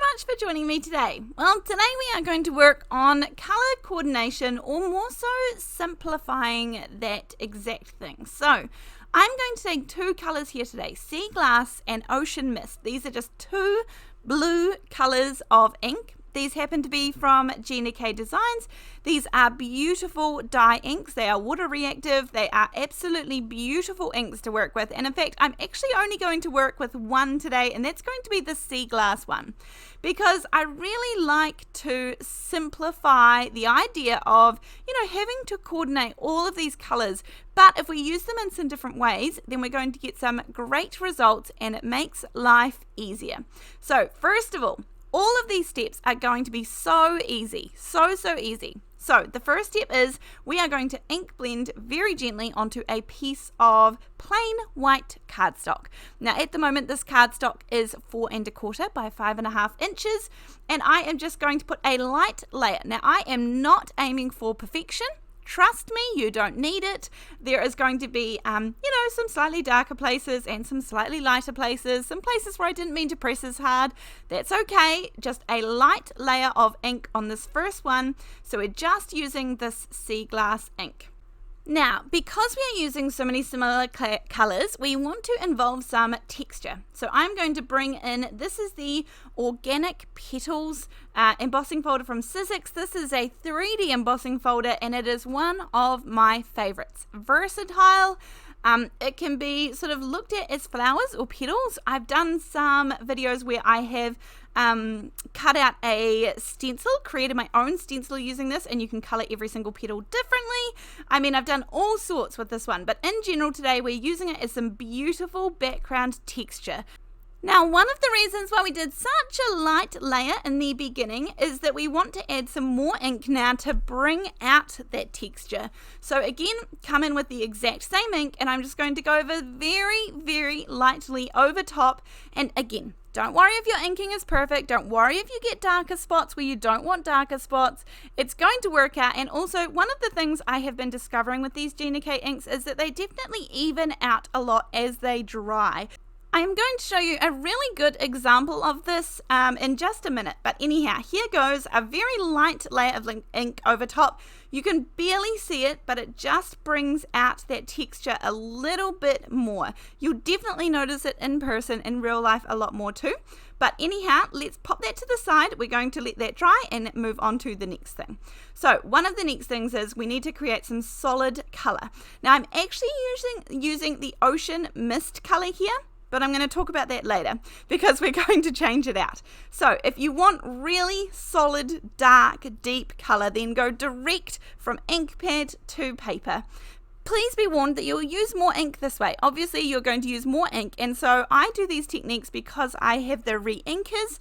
much for joining me today. Well, today we are going to work on colour coordination, or more so simplifying that exact thing. So I'm going to take two colours here today, Sea Glass and Ocean Mist. These are just two blue colours of ink. These happen to be from Gina Designs. These are beautiful dye inks. They are water reactive. They are absolutely beautiful inks to work with. And in fact, I'm actually only going to work with one today, and that's going to be the Sea Glass one, because I really like to simplify the idea of, having to coordinate all of these colors. But if we use them in some different ways, then we're going to get some great results, and it makes life easier. So first of all of these steps are going to be so easy, so easy. So the first step is we are going to ink blend very gently onto a piece of plain white cardstock. Now at the moment this cardstock is 4 1/4 by 5.5 inches, and I am just going to put a light layer. Now I am not aiming for perfection. Trust me, you don't need it. There is going to be, some slightly darker places and some slightly lighter places, some places where I didn't mean to press as hard. That's okay. Just a light layer of ink on this first one. So we're just using this Sea Glass ink. Now, because we are using so many similar colours, we want to involve some texture. So I'm going to bring in, this is the Organic Petals embossing folder from Sizzix. This is a 3D embossing folder, and it is one of my favourites. Versatile. It can be sort of looked at as flowers or petals. I've done some videos where I have cut out a stencil, created my own stencil using this, and you can colour every single petal differently. I mean, I've done all sorts with this one, but in general today we're using it as some beautiful background texture. Now, one of the reasons why we did such a light layer in the beginning is that we want to add some more ink now to bring out that texture. So again, come in with the exact same ink, and I'm just going to go over very lightly over top. And again, don't worry if your inking is perfect. Don't worry if you get darker spots where you don't want darker spots. It's going to work out. And also, one of the things I have been discovering with these Gina inks is that they definitely even out a lot as they dry. I'm going to show you a really good example of this in just a minute, but anyhow, here goes a very light layer of ink over top. You can barely see it, but it just brings out that texture a little bit more. You'll definitely notice it in person, in real life, a lot more too. But anyhow, let's pop that to the side. We're going to let that dry and move on to the next thing. So one of the next things is we need to create some solid color. Now I'm actually using the Ocean Mist color here, but I'm going to talk about that later because we're going to change it out. So if you want really solid, dark, deep color, then go direct from ink pad to paper. Please be warned that you'll use more ink this way. Obviously, you're going to use more ink, and so I do these techniques because I have the re-inkers.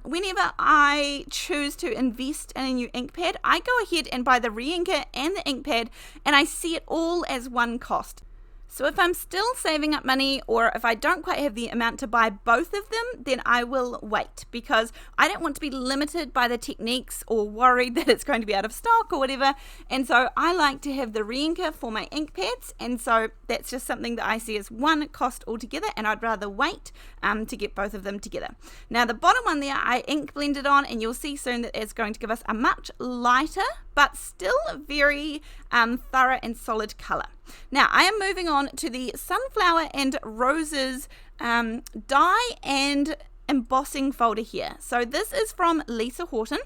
Whenever I choose to invest in a new ink pad, I go ahead and buy the re-inker and the ink pad, and I see it all as one cost. So if I'm still saving up money, or if I don't quite have the amount to buy both of them, then I will wait, because I don't want to be limited by the techniques or worried that it's going to be out of stock or whatever. And so I like to have the re-inker for my ink pads, and so that's just something that I see as one cost altogether, and I'd rather wait to get both of them together. Now the bottom one there I ink blended on, and you'll see soon that it's going to give us a much lighter but still very thorough and solid color. Now I am moving on to the Sunflower and Roses dye and embossing folder here. So this is from Lisa Horton,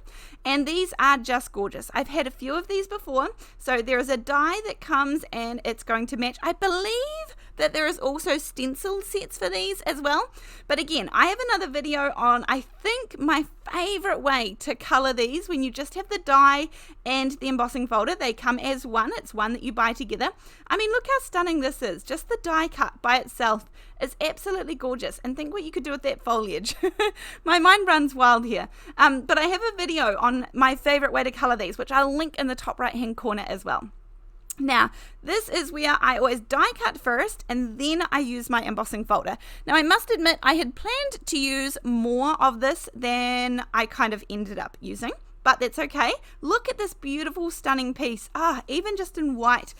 and these are just gorgeous. I've had a few of these before. So there is a dye that comes and it's going to match. I believe that there is also stencil sets for these as well. But again, I have another video on, I think, my favorite way to color these when you just have the dye and the embossing folder. They come as one. It's one that you buy together. I mean, look how stunning this is. Just the die cut by itself is absolutely gorgeous. And think what you could do with that foliage. My mind runs wild here. But I have a video on my favorite way to color these, which I'll link in the top right hand corner as well. Now, this is where I always die cut first, and then I use my embossing folder. Now, I must admit I had planned to use more of this than I kind of ended up using. but that's okay. Look at this beautiful, stunning piece. Even just in white.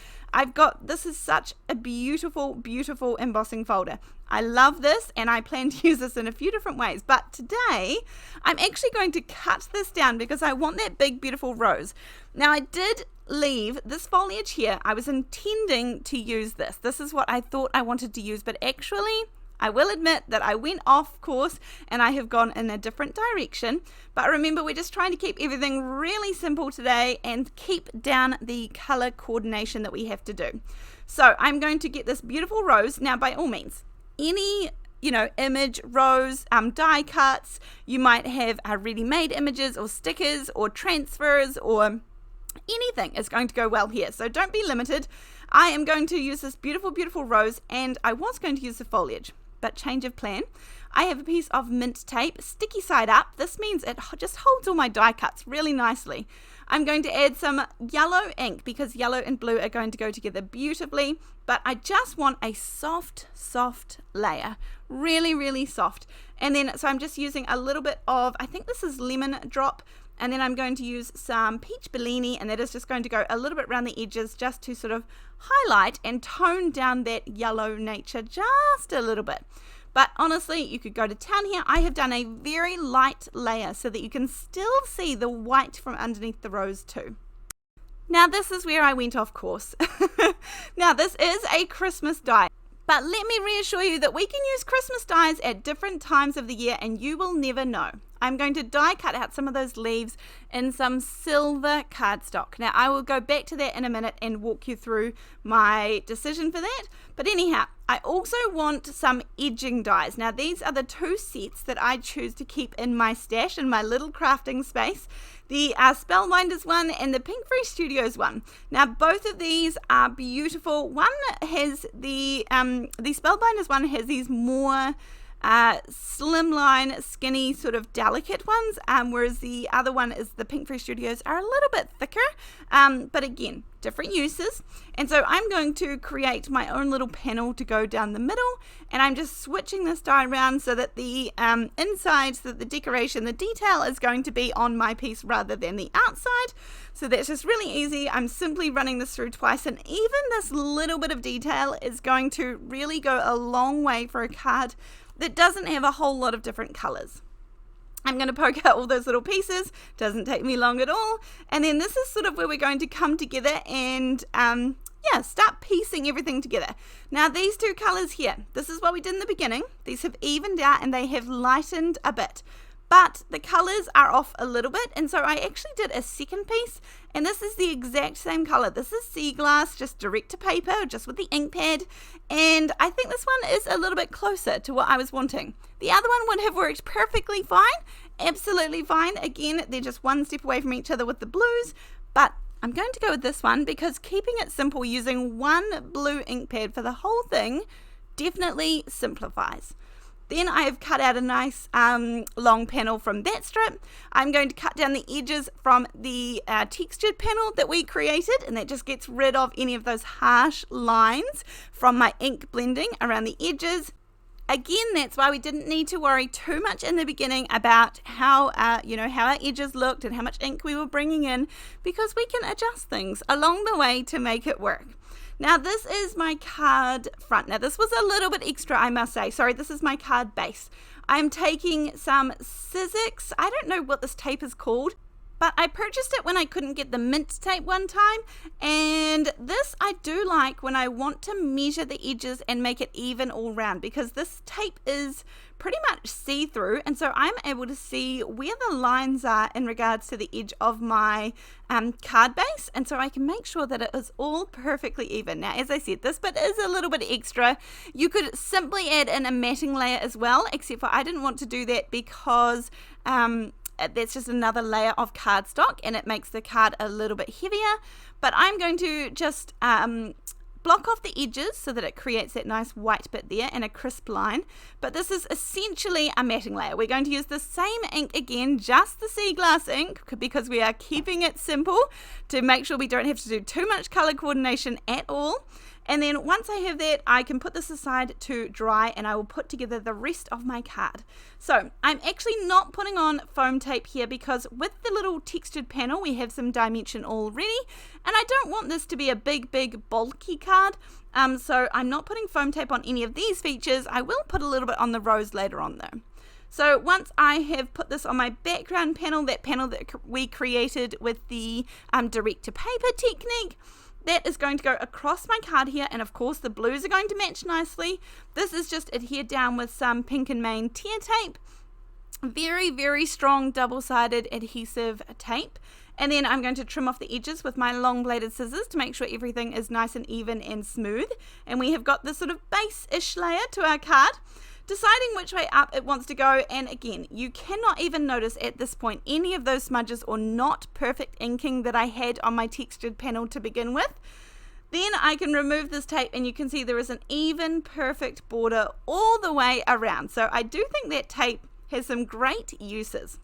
This is such a beautiful, beautiful embossing folder. I love this, and I plan to use this in a few different ways, but today I'm actually going to cut this down because I want that big, beautiful rose. Now, I did leave this foliage here. I was intending to use this. This is what I thought I wanted to use, but actually, I will admit that I went off course and I have gone in a different direction. But remember, we're just trying to keep everything really simple today and keep down the color coordination that we have to do. So I'm going to get this beautiful rose. Now, by all means, any image, rose, die cuts, you might have ready-made images or stickers or transfers or anything is going to go well here. So don't be limited. I am going to use this beautiful, beautiful rose, and I was going to use the foliage, but change of plan. I have a piece of mint tape, sticky side up. This means it just holds all my die cuts really nicely. I'm going to add some yellow ink because yellow and blue are going to go together beautifully, but I just want a soft, soft layer. Really, really soft. And then, so I'm just using a little bit of, I think this is lemon drop, and then I'm going to use some peach Bellini, and that is just going to go a little bit around the edges just to sort of highlight and tone down that yellow nature just a little bit. But honestly, you could go to town here. I have done a very light layer so that you can still see the white from underneath the rose too. Now this is where I went off course. Now this is a Christmas die. But let me reassure you that we can use Christmas dies at different times of the year and you will never know. I'm going to die cut out some of those leaves in some silver cardstock. Now I will go back to that in a minute and walk you through my decision for that. But anyhow, I also want some edging dies. Now these are the two sets that I choose to keep in my stash in my little crafting space. The Spellbinders one and the Pink Free Studios one. Now both of these are beautiful. One has the Spellbinders one has these more slimline, skinny, sort of delicate ones, whereas the other one is the Pink Free Studios are a little bit thicker, but again, different uses. And so I'm going to create my own little panel to go down the middle, and I'm just switching this die around so that the inside, so that the decoration, the detail is going to be on my piece rather than the outside. So that's just really easy. I'm simply running this through twice, and even this little bit of detail is going to really go a long way for a card that doesn't have a whole lot of different colors. I'm going to poke out all those little pieces. Doesn't take me long at all. And then this is sort of where we're going to come together and start piecing everything together. Now these two colors here, this is what we did in the beginning. These have evened out and they have lightened a bit. But the colors are off a little bit, and so I actually did a second piece, and this is the exact same color. This is sea glass, just direct to paper, just with the ink pad, and I think this one is a little bit closer to what I was wanting. The other one would have worked perfectly fine, absolutely fine. Again, they're just one step away from each other with the blues, but I'm going to go with this one because keeping it simple using one blue ink pad for the whole thing definitely simplifies. Then I have cut out a nice long panel from that strip. I'm going to cut down the edges from the textured panel that we created, and that just gets rid of any of those harsh lines from my ink blending around the edges. Again, that's why we didn't need to worry too much in the beginning about how our edges looked and how much ink we were bringing in, because we can adjust things along the way to make it work. Now this is my card front. Now this was a little bit extra, I must say. Sorry, this is my card base. I'm taking some Sizzix. I don't know what this tape is called, but I purchased it when I couldn't get the mint tape one time, and this I do like when I want to measure the edges and make it even all round, because this tape is pretty much see-through, and so I'm able to see where the lines are in regards to the edge of my card base, and so I can make sure that it is all perfectly even. Now, as I said, this bit is a little bit extra. You could simply add in a matting layer as well, except for I didn't want to do that because that's just another layer of cardstock and it makes the card a little bit heavier. But I'm going to just block off the edges so that it creates that nice white bit there and a crisp line. But this is essentially a matting layer. We're going to use the same ink again, just the sea glass ink, because we are keeping it simple to make sure we don't have to do too much color coordination at all. And then once I have that, I can put this aside to dry and I will put together the rest of my card. So I'm actually not putting on foam tape here because with the little textured panel we have some dimension already, and I don't want this to be a big bulky card. So I'm not putting foam tape on any of these features. I will put a little bit on the rose later on though. So once I have put this on my background panel, that panel that we created with the direct to paper technique, that is going to go across my card here, and of course the blues are going to match nicely. This is just adhered down with some Pink and Main tear tape. Very strong double-sided adhesive tape. And then I'm going to trim off the edges with my long bladed scissors to make sure everything is nice and even and smooth. And we have got this sort of base-ish layer to our card. Deciding which way up it wants to go, and again, you cannot even notice at this point any of those smudges or not perfect inking that I had on my textured panel to begin with. Then I can remove this tape and you can see there is an even perfect border all the way around. So I do think that tape has some great uses.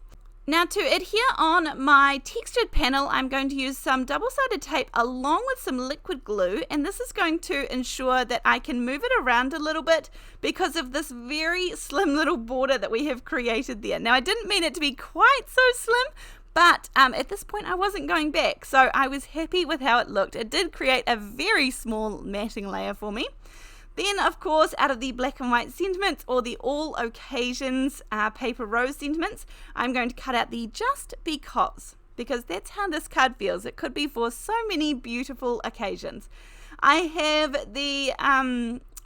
Now to adhere on my textured panel, I'm going to use some double-sided tape along with some liquid glue, and this is going to ensure that I can move it around a little bit because of this very slim little border that we have created there. Now I didn't mean it to be quite so slim, but at this point I wasn't going back, so I was happy with how it looked. It did create a very small matting layer for me. Then, of course, out of the black and white sentiments or the all occasions paper rose sentiments, I'm going to cut out the just because that's how this card feels. It could be for so many beautiful occasions. I have the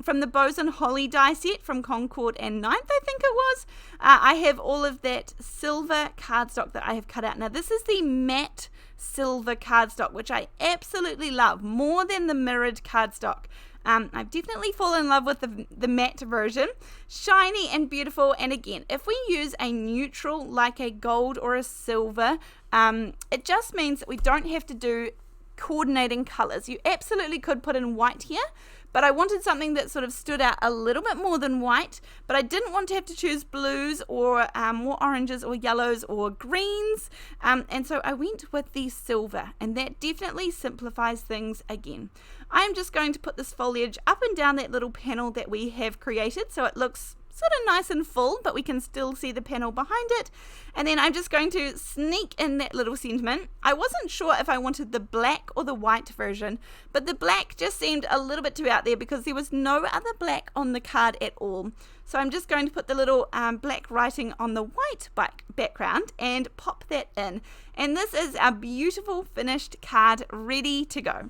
from the Boughs and Holly die set from Concord and 9th, I think it was. I have all of that silver cardstock that I have cut out. Now this is the matte silver cardstock, which I absolutely love more than the mirrored cardstock. I've definitely fallen in love with the matte version. Shiny and beautiful, and again, if we use a neutral like a gold or a silver, it just means that we don't have to do coordinating colors. You absolutely could put in white here, but I wanted something that sort of stood out a little bit more than white, but I didn't want to have to choose blues or more oranges or yellows or greens, and so I went with the silver, and that definitely simplifies things again. I'm just going to put this foliage up and down that little panel that we have created so it looks sort of nice and full, but we can still see the panel behind it. And then I'm just going to sneak in that little sentiment. I wasn't sure if I wanted the black or the white version, but the black just seemed a little bit too out there because there was no other black on the card at all. So I'm just going to put the little black writing on the white background and pop that in. And this is our beautiful finished card ready to go.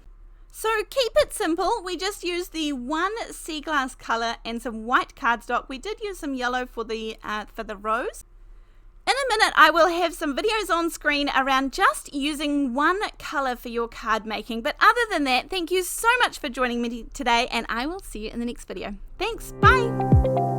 So keep it simple. We just used the one sea glass color and some white cardstock. We did use some yellow for the rose. In a minute, I will have some videos on screen around just using one color for your card making. But other than that, thank you so much for joining me today, and I will see you in the next video. Thanks. Bye.